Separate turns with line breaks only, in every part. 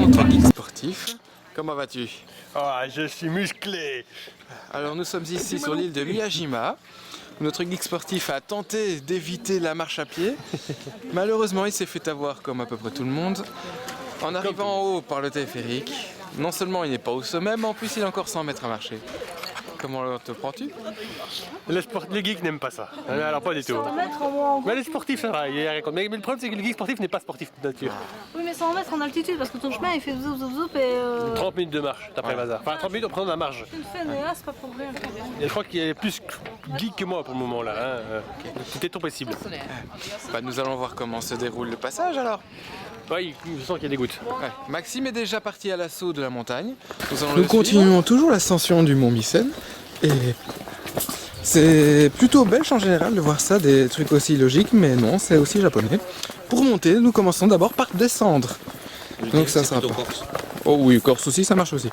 Notre guide sportif, comment vas-tu?
Ah, je suis musclé.
Alors nous sommes ici sur l'île de Miyajima. Notre geek sportif a tenté d'éviter la marche à pied. Malheureusement, il s'est fait avoir comme à peu près tout le monde. En arrivant en haut par le téléphérique, non seulement il n'est pas au sommet, mais en plus il a encore 100 mètres à marcher. Comment te prends-tu?
Les geeks n'aiment pas ça. Alors pas du tout. Mais les sportifs ça va, il y a rien contre. Mais le problème c'est que le geek sportif n'est pas sportif de nature.
Oui mais 100 mètres en altitude parce que ton chemin il fait zoup zoup zoup et
30 minutes de marche, d'après le hasard. Enfin 30 minutes en prenant la marge.
tu le fais mais là c'est pas pour rien.
Et je crois qu'il y a plus geek que moi pour le moment là. Hein. Tout est ton possible.
Bah, nous allons voir comment se déroule le passage alors.
Oui, je sens qu'il y a des gouttes.
Ouais. Maxime est déjà parti à l'assaut de la montagne.
Nous continuons toujours l'ascension du mont Mycène et c'est plutôt belge en général de voir ça, des trucs aussi logiques, mais non, c'est aussi japonais. Pour monter, nous commençons d'abord par descendre. Donc ça sera pas... Oh oui, Corse aussi, ça marche aussi.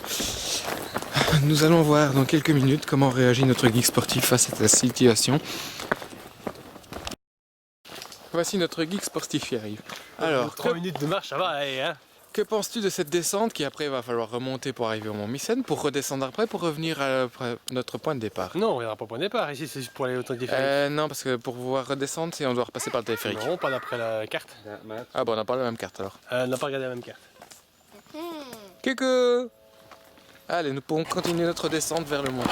Nous allons voir dans quelques minutes comment réagit notre geek sportif face à cette situation.
Voici notre geek sportif qui arrive. Alors,
3 minutes de marche, ça va, allez, hein.
que penses-tu de cette descente qui après va falloir remonter pour arriver au mont Mycène, pour redescendre après, pour revenir à notre point de départ?
Non, on ne verra pas au point de départ. Ici, c'est juste pour aller au téléphérique.
Non, parce que pour pouvoir redescendre, on doit repasser par le téléphérique.
Non, pas d'après la carte.
Ah bon, on n'a pas la même carte alors.
On n'a pas regardé la même carte.
Coucou! Allez, nous pourrons continuer notre descente vers le mont.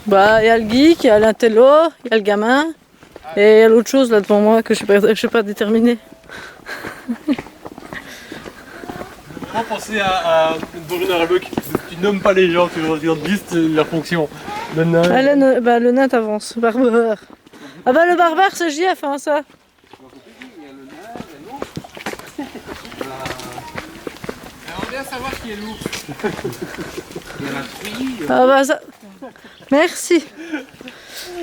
Bah il y a le geek, il y a l'intello, il y a le gamin et il y a l'autre chose là devant moi que je sais pas déterminer.
Vraiment penser à Bonjour Arabuck, tu nommes pas les gens, tu leur listes leur fonction. Le nain.
Ah, le nain t'avance, barbare. Ah bah le barbare c'est JF hein ça.
J'aimerais bien savoir qui est loup.
Ah bah ça... Merci.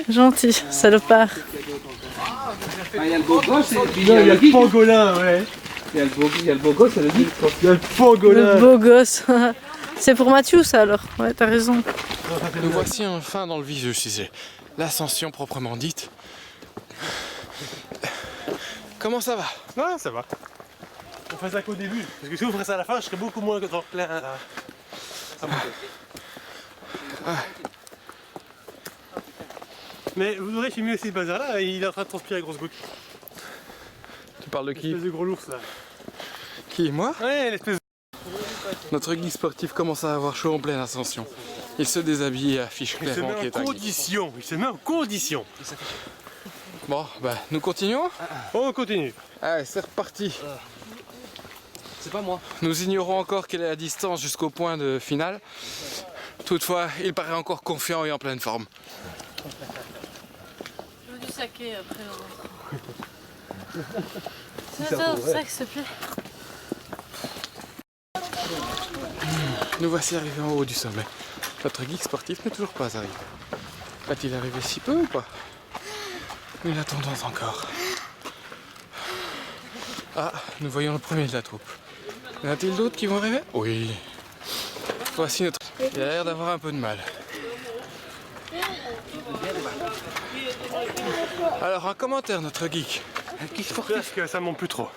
Gentil, salopard.
Il y a le beau gosse et puis
Il y a le pangolin, ouais.
il y a le beau gosse et le geek.
Il y a le pangolin.
Le beau gosse. C'est pour Mathieu ça alors. Ouais t'as raison.
Nous voici enfin dans le vif du sujet. L'ascension proprement dite. Comment ça va?
Ouais, ça va. On fait ça qu'au début. Parce que si on ferait ça à la fin, je serais beaucoup moins plein à monter. Mais vous aurez filmé aussi ce bazar-là, il est en train de transpirer à grosses gouttes.
Tu parles de qui?
L'espèce de gros lourd, là.
Qui, moi?
Ouais, l'espèce de...
Notre guide sportif commence à avoir chaud en pleine ascension. Il se déshabille et affiche
Il se
clairement
met
qu'il est
en
un geek.
condition. Il se met en condition.
Bon, bah, nous continuons?
On continue.
Allez, c'est reparti.
C'est pas moi.
Nous ignorons encore quelle est la distance jusqu'au point de finale. Toutefois, il paraît encore confiant et en pleine forme.
Je veux du saké après. C'est ça, s'il te plaît.
Nous voici arrivés en haut du sommet. Notre geek sportif n'est toujours pas arrivé. Va-t-il arriver si peu ou pas? Nous l'attendons encore. Ah, nous voyons le premier de la troupe. Y en a-t-il d'autres qui vont arriver? Oui. Voici notre... Il a l'air d'avoir un peu de mal. Alors, un commentaire, notre geek.
Est-ce que ça monte plus trop?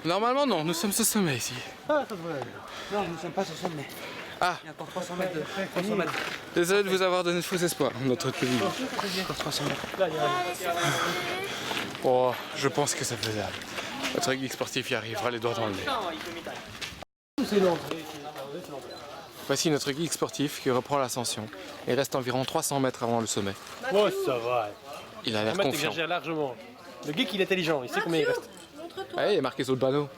Normalement, non, nous sommes ce sommet ici.
Ah, ça devrait aller.
Non, nous ne sommes pas sur sommet.
Ah,
Il y a encore 300 mètres de 300 mètres.
désolé de vous avoir donné de faux espoirs, notre geek.
Encore 300 mètres.
Là, il y a...
Oh, je pense que c'est faisable. Notre geek sportif y arrivera les doigts dans le nez.
C'est long.
Voici notre geek sportif qui reprend l'ascension. Il reste environ 300 mètres avant le sommet.
Oh, ça va.
Il a l'air
Le mec
confiant.
exagère largement. Le geek, il est intelligent, il sait combien il reste.
montre-toi.
Ah, il est marqué sur le panneau.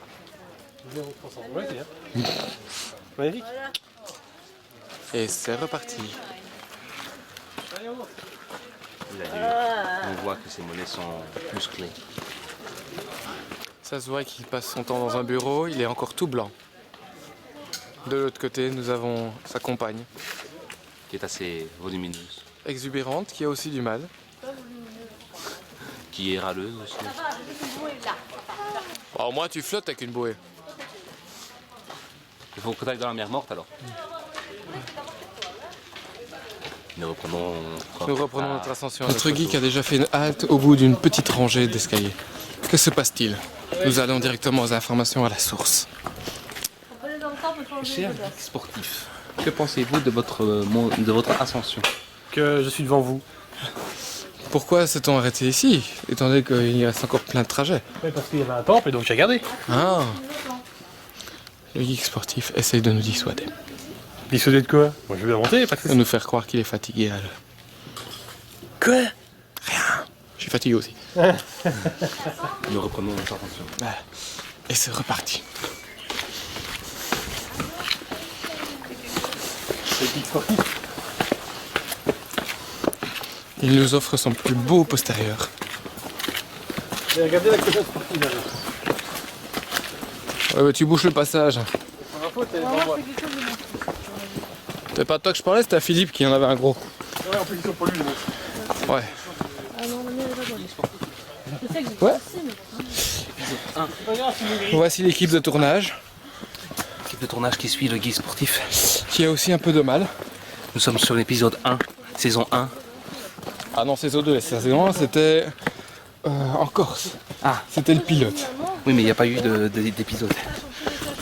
0%. Ouais, c'est bien. Magnifique.
Et c'est reparti.
On voit que ces mollets sont musclés.
Ça se voit qu'il passe son temps dans un bureau, il est encore tout blanc. De l'autre côté, nous avons sa compagne,
Qui est assez volumineuse.
exubérante, qui a aussi du mal.
Qui est râleuse aussi.
Bon, au moins tu flottes avec une bouée.
Il faut que tu ailles dans la mer morte alors. Nous reprenons,
Nous reprenons notre ascension. Notre
notre
geek
tour.
a déjà fait une halte au bout d'une petite rangée d'escaliers. Que se passe-t-il? Nous allons directement aux informations à la source.
Cher geek sportif, que pensez-vous de votre ascension?
Que je suis devant vous.
Pourquoi s'est-on arrêté ici, étant donné qu'il reste encore plein de trajets?
Ouais, parce qu'il y avait un temple et donc j'ai regardé.
Ah. Le geek sportif essaye de nous dissuader,
Dissuadé de quoi? Moi je vais la monter, pas de
de
soucis.
nous faire croire qu'il est fatigué.
Quoi?
Je suis fatigué aussi.
Nous reprenons notre ascension.
Et c'est reparti. Il nous offre son plus beau postérieur.
Et regardez la cochonne sportive alors.
Ouais, bah, tu bouches le passage. C'est pas toi que je parlais, c'était à Philippe qui en avait un gros.
Ouais, en plus ils sont pour lui.
Ouais.
Ouais.
Voici l'équipe de tournage
L'équipe de tournage qui suit le geek sportif.
qui a aussi un peu de mal.
Nous sommes sur l'épisode 1, saison 1.
Ah non, saison 2, saison 1 c'était en Corse.
Ah.
C'était le pilote.
Oui, mais il n'y a pas eu d'épisode.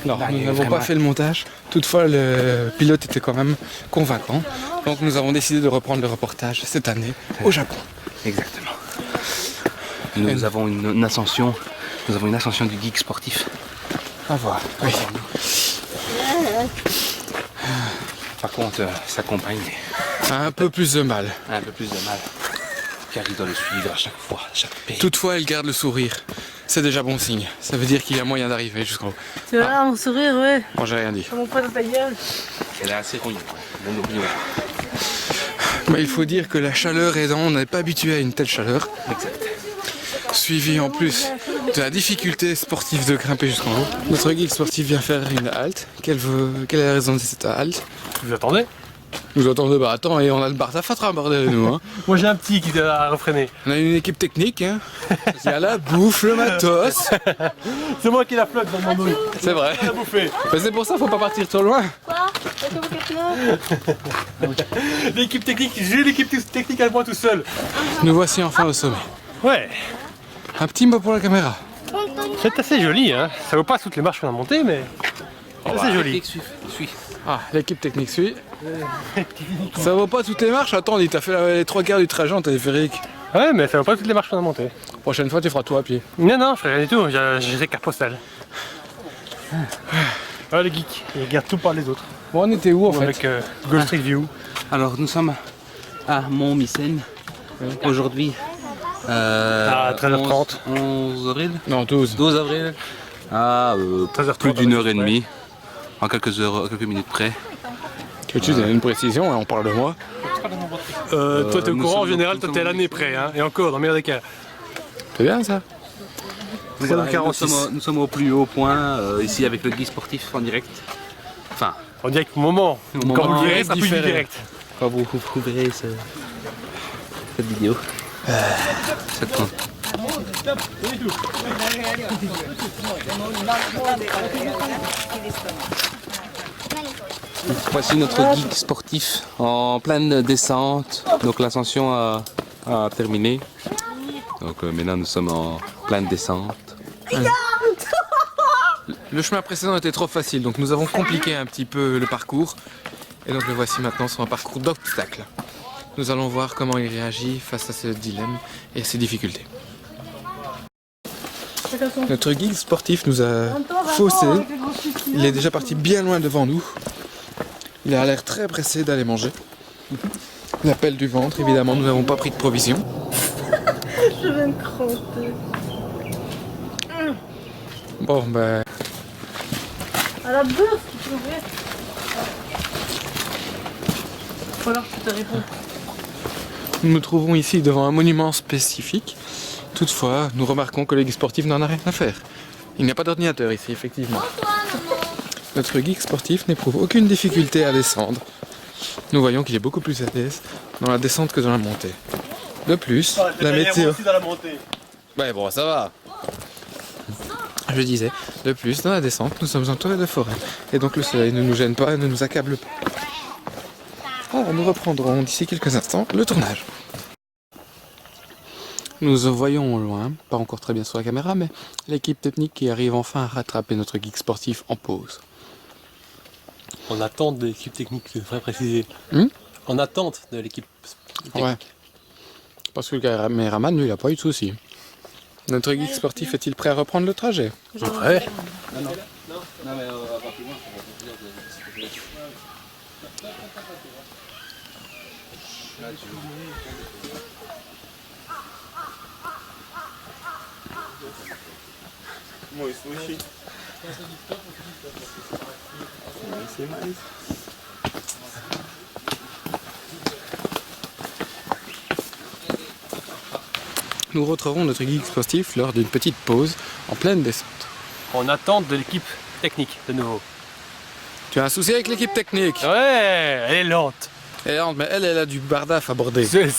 Non,
Là, il y
nous
a eu
n'avons pas
vraiment-
fait le montage. Toutefois, le pilote était quand même convaincant. Donc nous avons décidé de reprendre le reportage cette année au Japon.
Exactement. Nous avons une ascension. Nous avons une ascension du geek sportif.
À voir. Oui.
Par contre, sa compagne
Un peu plus de mal.
a un peu plus de mal. Car il doit le suivre à chaque fois, à chaque pays.
Toutefois, elle garde le sourire. C'est déjà bon signe. Ça veut dire qu'il y a moyen d'arriver jusqu'en haut.
Tu vois, mon sourire, ouais.
Bon, j'ai rien dit.
Mon poing dans ta gueule.
Elle est assez rognée. Ne l'oublions pas.
Mais il faut dire que la chaleur aidant, on n'est pas habitué à une telle chaleur.
Exact.
Suivi en plus de la difficulté sportive de grimper jusqu'en haut. Notre geek sportif vient faire une halte. Quelle est la raison de cette halte?
Vous attendez?
Nous attendons, bah attends, et on a le bar à fatra bordel de nous. Hein.
Moi j'ai un petit qui a refréné.
On a une équipe technique. Hein. Il y a la bouffe, le matos.
C'est moi qui la flotte dans mon dos.
C'est vrai.
La bouffer.
Bah, c'est pour ça, faut pas partir trop loin.
L'équipe technique, j'ai l'équipe technique à moi tout seul.
Nous voici enfin au sommet.
Ouais.
Un petit mot pour la caméra.
C'est assez joli, hein. Ça vaut pas toutes les marches qu'on a montées, mais c'est assez joli.
Suis.
Ah, l'équipe technique suit. Ça vaut pas toutes les marches. Attends, t'as fait les 3 quarts du trajet en téléphérique.
Ouais, mais ça vaut pas toutes les marches qu'on a montées.
Prochaine fois, tu feras tout à pied.
Non, non, je ferai rien du tout. J'ai carte postale. Ah, les geeks, ils regardent tout par les autres.
Bon, on était où en fait?
Avec Google Street View.
Alors, nous sommes à Montmycène. Aujourd'hui,
À 13h30.
11 avril.
Non, 12.
12 avril. À
13h30,
plus d'une heure et demie. En quelques minutes près.
Que tu donnes une précision, hein, on parle de moi.
Toi, t'es au
nous
courant, en
sommes-
général,
nous
toi, t'es à
sommes-
l'année près, hein. Et encore, dans le meilleur des cas.
C'est bien ça.
Voilà,
13h46.
nous sommes au plus haut point, ici avec le guide sportif en direct. Enfin,
On dirait que pour le moment,
Au
quand
moment
vous le verrez,
direct,
ça sera plus du
différé.
direct.
quand vous verrez cette vidéo. Cette con- Voici notre geek sportif en pleine descente. Donc l'ascension a terminé. Donc maintenant nous sommes en pleine descente.
Le chemin précédent était trop facile, donc nous avons compliqué un petit peu le parcours. Et donc le voici maintenant sur un parcours d'obstacles. Nous allons voir comment il réagit face à ce dilemme et à ces difficultés. Notre guide sportif nous a faussé. Il est déjà parti bien loin devant nous. Il a l'air très pressé d'aller manger. L'appel du ventre, évidemment, nous n'avons pas pris de provisions.
Je vais me cramper.
Bon, ben.
À la bourse, tu peux ouvrir. Ou alors tu te réponds.
Nous nous trouvons ici devant un monument spécifique. Toutefois, nous remarquons que le guide sportif n'en a rien à faire. Il n'y a pas d'ordinateur ici, effectivement. Notre guide sportif n'éprouve aucune difficulté à descendre. Nous voyons qu'il est beaucoup plus à l'aise dans la descente que dans la montée. De plus, la météo...
dans la montée.
Ouais, bon, ça va. Je disais, de plus, dans la descente, nous sommes entourés de forêt. Et donc le soleil ne nous gêne pas et ne nous accable pas. Ah, nous reprendrons d'ici quelques instants le tournage. Nous voyons au loin, pas encore très bien sur la caméra, mais l'équipe technique qui arrive enfin à rattraper notre geek sportif en pause.
En attente de l'équipe technique, je devrais préciser. En attente de l'équipe technique.
Ouais. Parce que le caméraman, lui, il n'a pas eu de soucis. Notre geek sportif est-il prêt à reprendre le trajet?
Ouais.
Nous retrouvons notre geek sportif lors d'une petite pause en pleine descente.
En attente de l'équipe technique, de nouveau.
Tu as un souci avec l'équipe technique?
Ouais, elle est lente.
Elle est lente, mais elle a du bardaf à border.
C'est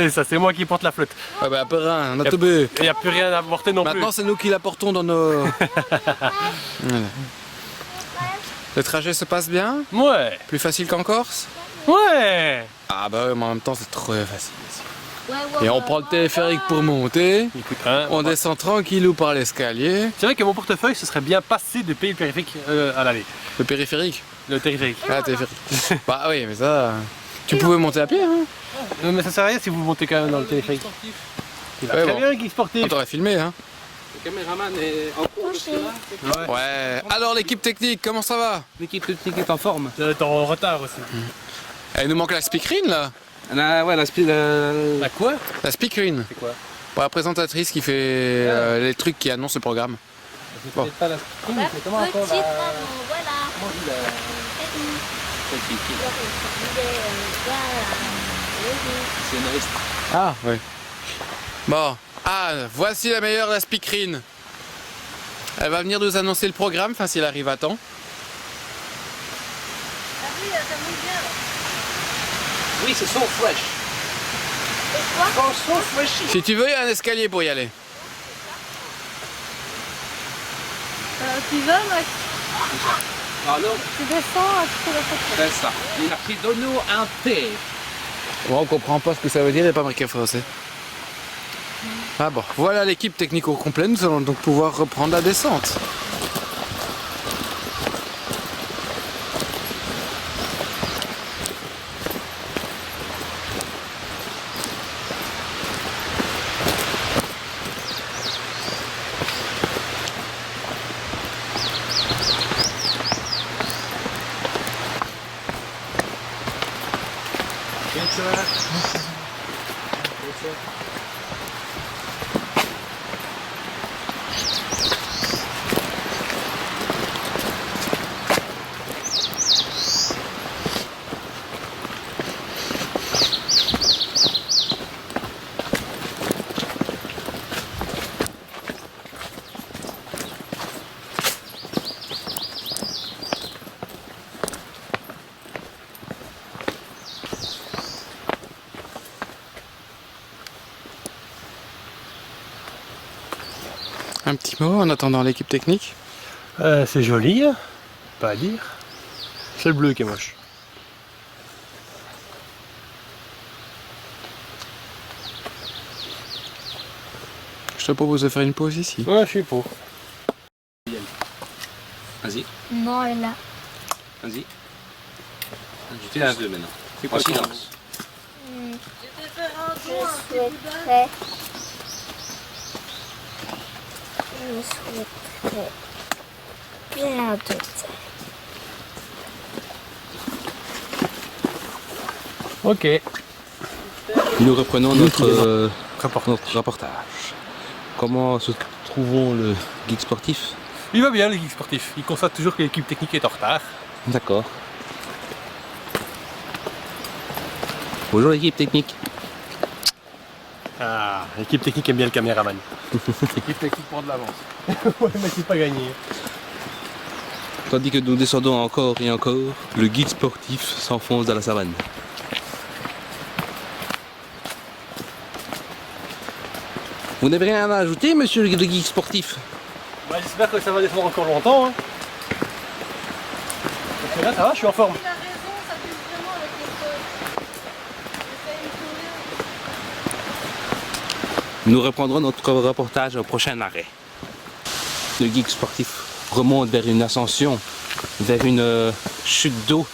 ça, c'est moi qui porte la flotte.
Ah bah, peu rien, on a tout bu.
Et il n'y a plus rien à porter non
Maintenant, c'est nous qui la portons dans nos... Voilà. Le trajet se passe bien?
plus. Ouais.
Plus facile qu'en Corse?
Ouais.
Ah bah ouais, mais en même temps, c'est trop facile ici. Et on prend le téléphérique pour monter,
Écoute, hein,
on descend tranquillou par l'escalier.
c'est vrai que mon portefeuille, ce serait bien passé de payer le périphérique à l'aller.
Le périphérique?
Le téléphérique.
Ah, téléphérique. Bah oui, mais ça... Tu pouvais monter à pied, hein?
Mais ça sert à rien si vous montez quand même dans le téléphérique. Il va
Ouais,
très
bon.
bien, le geek sportif.
On t'aurait filmé, hein?
Le caméraman est en cours là.
Ouais. Alors, l'équipe technique, comment ça va?
L'équipe technique est en forme.
Tu es en retard aussi.
Il nous manque la speakerine, là.
Ouais,
Bah quoi?
La speakerine.
C'est quoi?
Bon, la présentatrice qui fait les trucs qui annoncent le programme. Bon.
Petite maman, voilà.
Ah, oui. Bon. Ah, voici la meilleure, la speakerine. Elle va venir nous annoncer le programme, enfin s'il arrive à temps.
Oui, c'est son fresh. Son fresh.
Si tu veux, il y a un escalier pour y aller.
Tu vas, Max?
Alors,
Tu descends, tu fais la photo.
c'est ça. Il a pris de nous un thé.
Bon, on comprend pas ce que ça veut dire, il n'est pas marqué français. Ah bon, voilà l'équipe technique au complet, nous allons donc pouvoir reprendre la descente. Un petit mot en attendant l'équipe technique.
C'est joli, hein, pas à dire. C'est le bleu qui est moche.
Je te propose de faire une pause ici.
Ouais, je suis pour.
Vas-y,
Non, elle est là.
vas-y. Tu fais un peu maintenant. Fais quoi silence?
Je souhaiterais. Plein de thé.
Ok.
Nous reprenons notre
Rapporte.
reportage. Comment se trouvons le geek sportif?
Il va bien le geek sportif. Il constate toujours que l'équipe technique est en retard.
D'accord. Bonjour l'équipe technique.
Ah, l'équipe technique aime bien le caméraman.
L'équipe technique prend de l'avance.
Ouais, mais c'est pas gagné.
Tandis que nous descendons encore et encore, le guide sportif s'enfonce dans la savane. Vous n'avez rien à ajouter, monsieur le guide sportif?
Bah, j'espère que ça va descendre encore longtemps. Hein. Parce que là, ça va, je suis en forme.
Il a raison, ça pue vraiment avec les
Nous reprendrons notre reportage au prochain arrêt. Le guide sportif remonte vers une ascension, vers une chute d'eau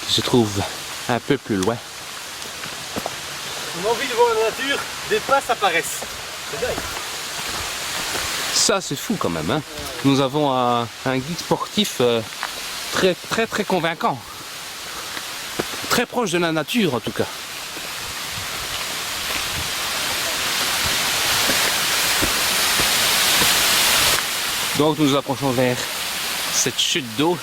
qui se trouve un peu plus loin.
On a envie de voir la nature, des passes apparaissent. C'est dingue.
Ça c'est fou quand même, hein. Nous avons un guide sportif très convaincant. Très proche de la nature en tout cas. Donc nous nous approchons vers cette chute d'eau.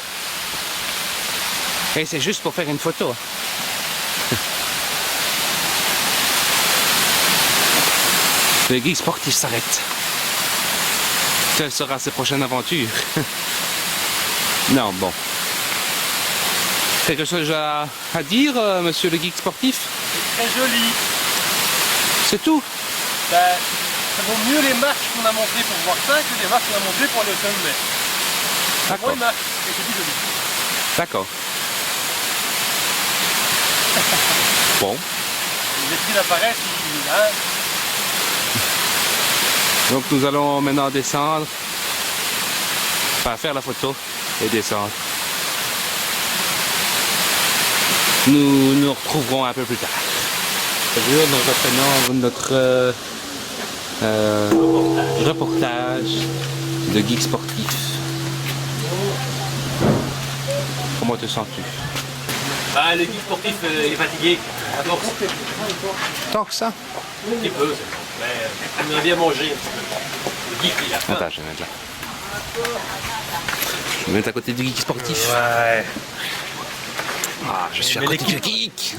Et c'est juste pour faire une photo. Le guide sportif s'arrête. Quelle sera ses prochaines aventures? Non, bon. Quelque chose à dire, monsieur le geek sportif?
C'est très joli.
C'est tout?
Ben, ça vaut mieux les marches qu'on a montées pour voir ça que les marches qu'on a montées pour aller au sommet.
D'accord.
Moi, une marche, et c'est plus joli.
D'accord. Bon.
Les esprits apparaissent, hein.
Donc nous allons maintenant descendre. Enfin, faire la photo et descendre. Nous nous retrouverons un peu plus tard. Nous reprenons notre reportage de geek sportif. Comment te sens-tu?
Bah, le guide sportif est fatigué. À force.
Tant que ça?
Un petit peu, c'est bon. Mais on aimerait bien manger. Le geek, il a faim.
Attends, je vais mettre là. Je vais mettre à côté du geek sportif.
Ouais.
Ah, je suis à
Mais
côté du
l'équipe-
geek.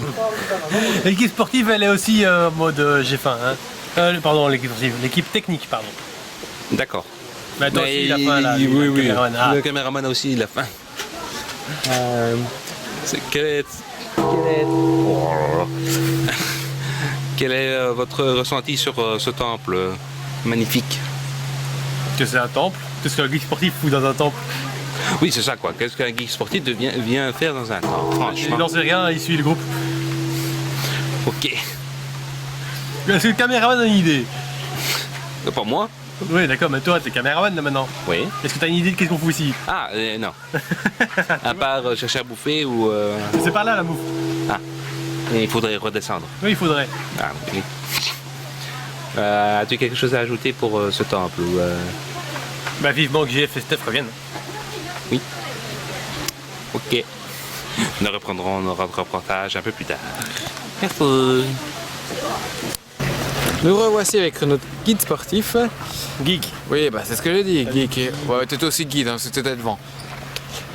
L'équipe sportive, elle est aussi en mode j'ai faim. Hein. Pardon, l'équipe sportive. L'équipe technique, pardon.
D'accord.
Mais toi aussi, il a faim là.
Oui,
le
oui.
caméraman. Ah.
Le caméraman aussi, il a faim. Quel est votre ressenti sur ce temple magnifique?
Que c'est un temple. Qu'est-ce qu'un geek sportif fout dans un temple?
Oui, c'est ça quoi. Qu'est-ce qu'un geek sportif vient faire dans un temple?
Il
Franchement.
n'en sait rien, il suit le groupe.
Ok.
Est-ce que le caméraman a une idée?
Pas moi?
Oui, d'accord, mais toi, t'es caméraman là maintenant.
Oui.
Est-ce que t'as une idée de qu'est-ce qu'on fout ici?
Ah, non. À part chercher à bouffer ou...
C'est par là la bouffe.
il faudrait redescendre.
Oui, il faudrait.
Ah, ok. As-tu quelque chose à ajouter pour ce temple ou,
Bah, vivement que JF et Steph reviennent.
Ok. Nous reprendrons notre reportage un peu plus tard. Merci.
Nous revoici avec notre guide sportif.
Geek.
Oui, bah c'est ce que j'ai dit, geek. Ouais, t'étais aussi guide, hein, c'était devant.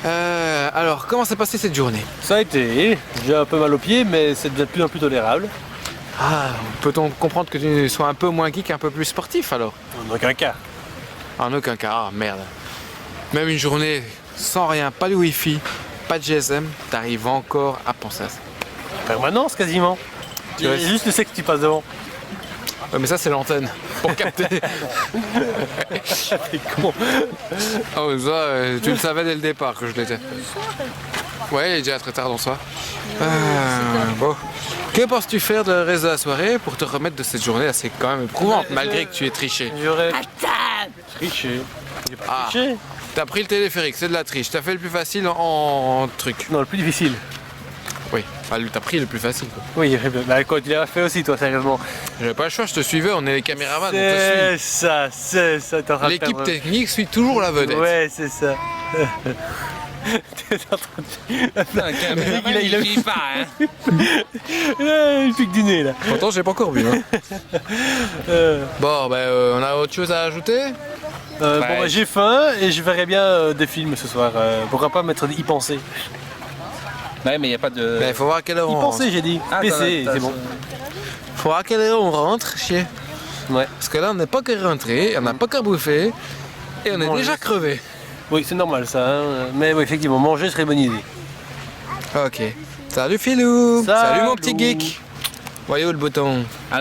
Alors, comment s'est passée cette journée?
Ça a été. J'ai un peu mal aux pieds, mais c'est de plus en plus tolérable.
Ah, peut-on comprendre que tu sois un peu moins geek, un peu plus sportif alors?
En aucun cas.
En aucun cas, ah merde. Même une journée sans rien, pas de wifi, pas de GSM, t'arrives encore à penser à ça.
Permanence quasiment.
Tu
Il y a
restes-
juste le sexe qui passe devant.
Ouais, mais ça c'est l'antenne, pour capter.
T'es con.
Oh ça, tu le savais dès le départ que je l'étais. Ouais, il est déjà très tard dans le soir. Bon. Que penses-tu faire de reste de la soirée pour te remettre de cette journée assez quand même éprouvante, malgré que tu aies triché?
J'aurais triché. J'ai pas
Ah.
triché.
T'as pris le téléphérique, c'est de la triche. T'as fait le plus facile en truc.
Non, le plus difficile.
Oui, enfin, t'as pris le plus facile. Quoi.
Oui, bah, quoi, tu l'as fait aussi, toi, sérieusement.
J'avais pas le choix, je te suivais, on est les caméramans, on te
C'est ça, t'es en train
suit.
de
L'équipe
perdre.
technique suit toujours la vedette.
Ouais, c'est ça.
Il a pas, hein.
Il pique du nez là.
Pourtant, j'ai pas encore bu. Hein. Bon, ben, on a autre chose à ajouter?
Bon, bah, j'ai faim et je verrai bien des films ce soir. Pourquoi pas mettre y penser?
Ouais, mais il n'y a pas de.
Ben, faut voir à quelle heure
Y
on
penser,
rentre.
j'ai dit.
Ah,
PC,
t'as-
c'est bon.
Faut voir à quelle heure on rentre, chier.
Ouais.
Parce que là, on n'est pas qu'à rentrer, on n'a pas qu'à bouffer, et on est
Manger.
déjà crevé.
Oui, c'est normal ça. Hein. Mais oui, effectivement, manger serait une bonne idée.
Ok. Salut Philou.
Salut.
Salut mon petit geek. Voyez où le bouton?